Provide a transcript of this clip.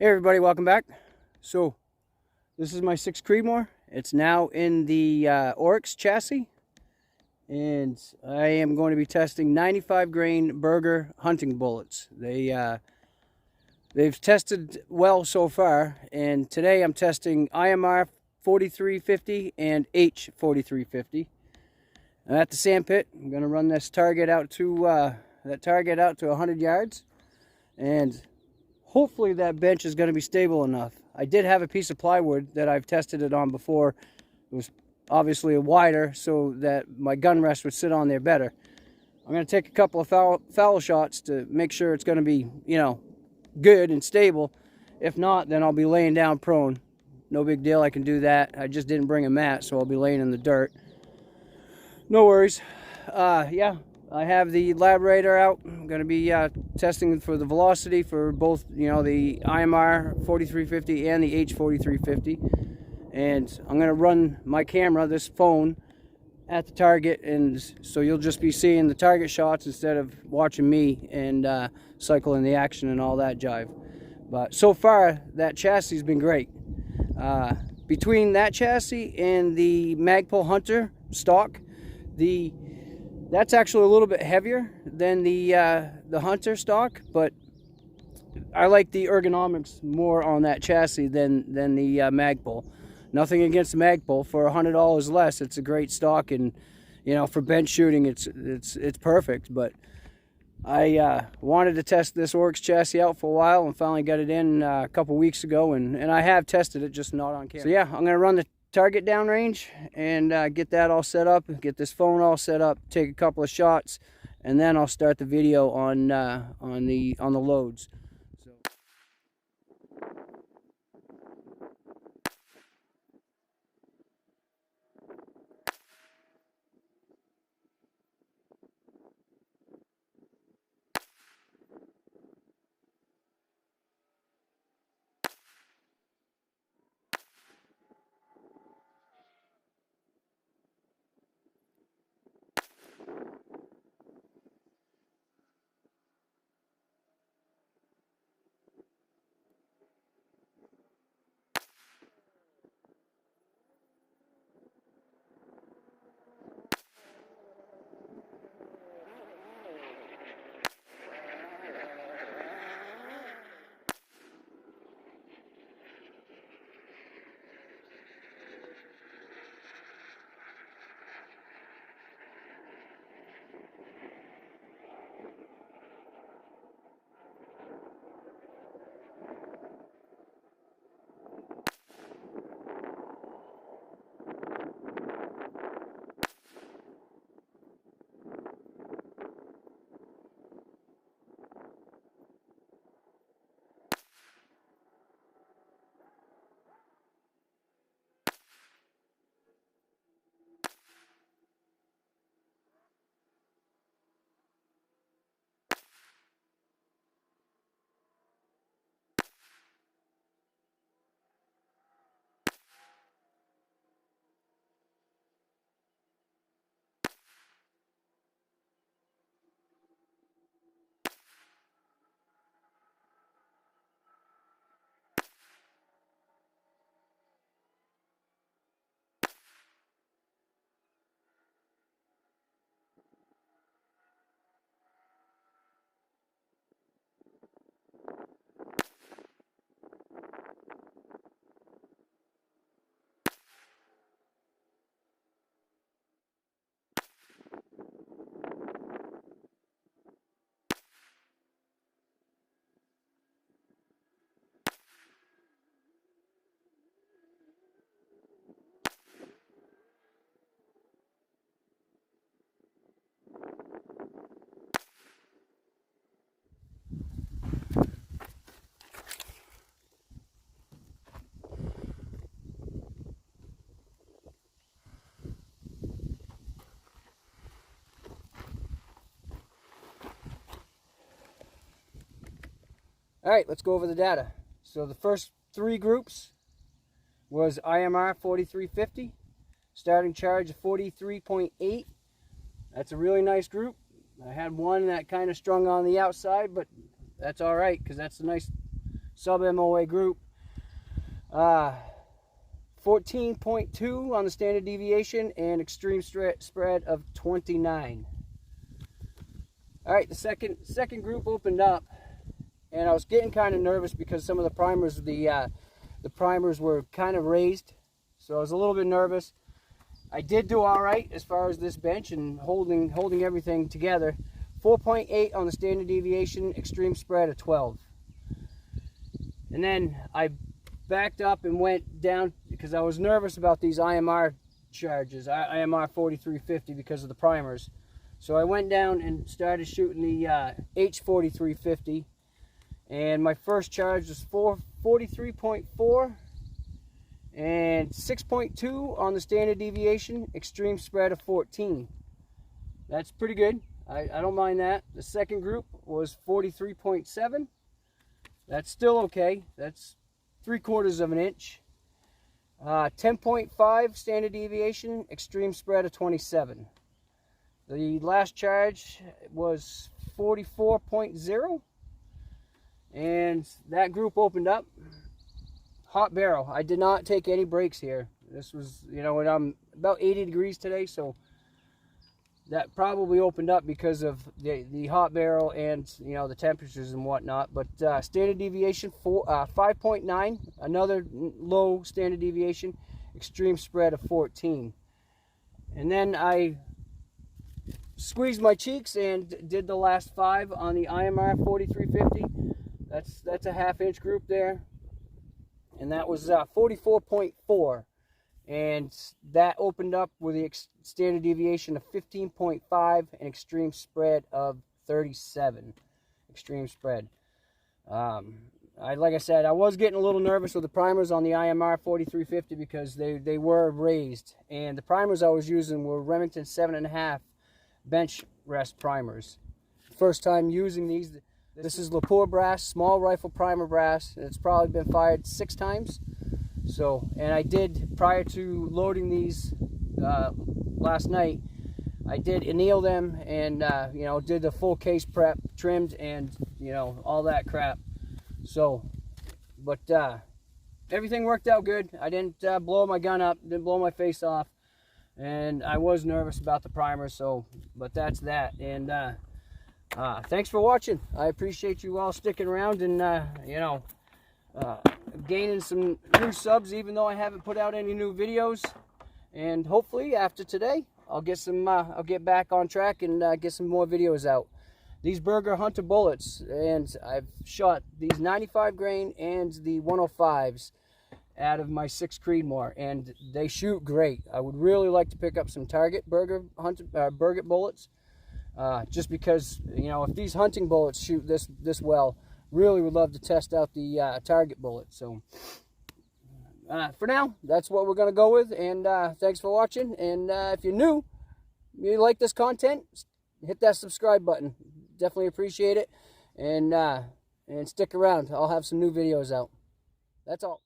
Hey everybody, welcome back. So this is my 6 Creedmoor. It's now in the Oryx chassis, and I am going to be testing 95 grain Berger hunting bullets. They've tested well so far, and today I'm testing IMR 4350 and H 4350. I'm at the sand pit. I'm going to run this target out to 100 yards, and hopefully that bench is going to be stable enough. I did have a piece of plywood that I've tested it on before. It was obviously wider so that my gun rest would sit on there better. I'm going to take a couple of foul shots to make sure it's going to be, good and stable. If not, then I'll be laying down prone. No big deal, I can do that. I just didn't bring a mat, so I'll be laying in the dirt. No worries. Yeah. I have the labradar out. I'm going to be testing for the velocity for both, the IMR 4350 and the H 4350. And I'm going to run my camera, this phone, at the target, and so you'll just be seeing the target shots instead of watching me and cycling the action and all that jive. But so far, that chassis has been great. Between that chassis and the Magpul Hunter stock, that's actually a little bit heavier than the Hunter stock, but I like the ergonomics more on that chassis than the Magpul. Nothing against the Magpul. For $100 less, it's a great stock, and for bench shooting, it's perfect. But I wanted to test this Oryx chassis out for a while, and finally got it in a couple weeks ago, and I have tested it, just not on camera. So yeah, I'm gonna run the target downrange and get that all set up, get this phone all set up, take a couple of shots, and then I'll start the video on the loads. All right, let's go over the data. So the first 3 groups was IMR 4350, starting charge of 43.8. That's a really nice group. I had one that kind of strung on the outside, but that's all right because that's a nice sub-MOA group. 14.2 on the standard deviation and extreme spread of 29. All right, the second group opened up, and I was getting kind of nervous because some of the primers, the primers were kind of raised, so I was a little bit nervous. I did do all right as far as this bench and holding everything together. 4.8 on the standard deviation, extreme spread of 12. And then I backed up and went down because I was nervous about these IMR charges, IMR 4350, because of the primers. So I went down and started shooting the H4350, and my first charge was 43.4 and 6.2 on the standard deviation, extreme spread of 14. That's pretty good. I don't mind that. The second group was 43.7. That's still okay. That's 3/4 of an inch. 10.5 standard deviation, extreme spread of 27. The last charge was 44.0, and that group opened up. Hot barrel. I did not take any breaks here. This was, you know, I'm about 80 degrees today, so that probably opened up because of the hot barrel and, you know, the temperatures and whatnot. But standard deviation 5.9, another low standard deviation, extreme spread of 14. And then I squeezed my cheeks and did the last 5 on the IMR 4350. That's a 1/2 inch group there, and that was 44.4. And that opened up with the standard deviation of 15.5 and extreme spread of 37. Extreme spread. Like I said, I was getting a little nervous with the primers on the IMR 4350 because they were raised, and the primers I was using were Remington 7.5 bench rest primers. First time using these. This is Lapua brass, small rifle primer brass. It's probably been fired 6 times. So, and I did, prior to loading these last night, I did anneal them and, you know, did the full case prep, trimmed, and, you know, all that crap. So, but everything worked out good. I didn't blow my gun up, didn't blow my face off, and I was nervous about the primer, so, but that's that. And thanks for watching. I appreciate you all sticking around and, you know, gaining some new subs, even though I haven't put out any new videos. And hopefully after today I'll get some I'll get back on track and get some more videos out. These Berger Hunter bullets, and I've shot these 95 grain and the 105s out of my 6 Creedmoor, and they shoot great. I would really like to pick up some Target Berger bullets, just because, you know, if these hunting bullets shoot this well, really would love to test out the Target bullet. So for now, that's what we're going to go with, and thanks for watching. And if you're new, you like this content, hit that subscribe button. Definitely appreciate it, and stick around. I'll have some new videos out. That's all.